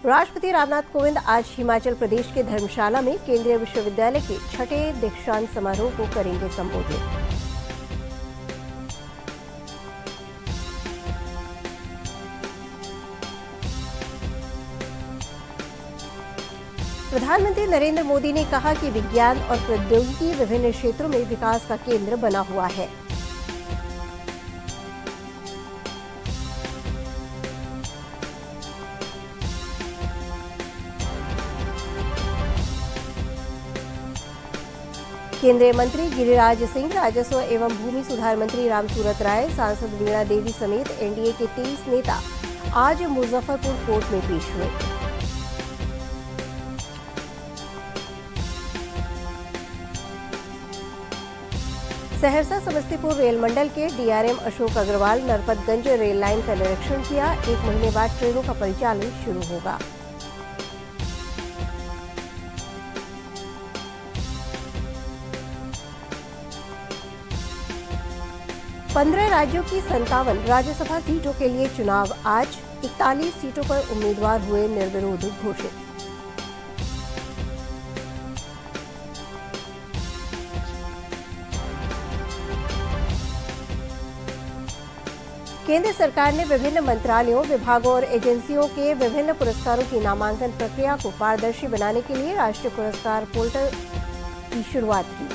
राष्ट्रपति रामनाथ कोविंद आज हिमाचल प्रदेश के धर्मशाला में केंद्रीय विश्वविद्यालय के 6ठे दीक्षांत समारोह को करेंगे संबोधित। प्रधानमंत्री नरेंद्र मोदी ने कहा कि विज्ञान और प्रौद्योगिकी विभिन्न क्षेत्रों में विकास का केंद्र बना हुआ है। केंद्रीय मंत्री गिरिराज सिंह, राजस्व एवं भूमि सुधार मंत्री रामसूरत राय, सांसद वीणा देवी समेत एनडीए के 23 नेता आज मुजफ्फरपुर कोर्ट में पेश हुए। सहरसा समस्तीपुर रेल मंडल के DRM Ashok Agarwal Narpatganj rail line का निरीक्षण किया। 1 महीने बाद ट्रेनों का परिचालन शुरू होगा। पंद्रह राज्यों की 57 राज्यसभा सीटों के लिए चुनाव आज। 41 सीटों पर उम्मीदवार हुए निर्विरोध घोषित। केंद्र सरकार ने विभिन्न मंत्रालयों, विभागों और एजेंसियों के विभिन्न पुरस्कारों की नामांकन प्रक्रिया को पारदर्शी बनाने के लिए राष्ट्रीय पुरस्कार पोर्टल की शुरुआत की।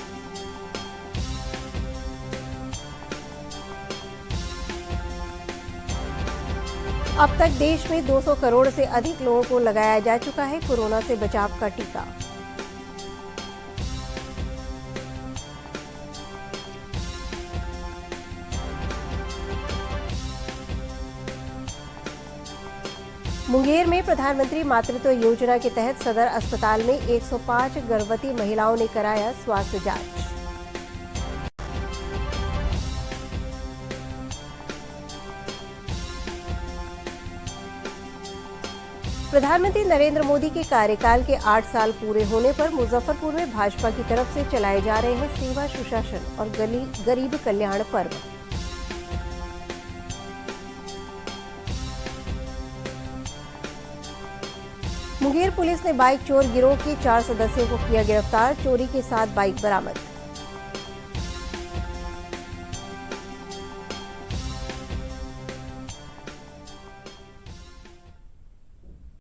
अब तक देश में 200 करोड़ से अधिक लोगों को लगाया जा चुका है कोरोना से बचाव का टीका। मुंगेर में प्रधानमंत्री मातृत्व योजना के तहत सदर अस्पताल में 105 गर्भवती महिलाओं ने कराया स्वास्थ्य जांच। प्रधानमंत्री नरेंद्र मोदी के कार्यकाल के 8 साल पूरे होने पर मुजफ्फरपुर में भाजपा की तरफ से चलाए जा रहे हैं सेवा, सुशासन और गरीब कल्याण पर्व। मुंगेर पुलिस ने बाइक चोर गिरोह के 4 सदस्यों को किया गिरफ्तार। चोरी के साथ बाइक बरामद।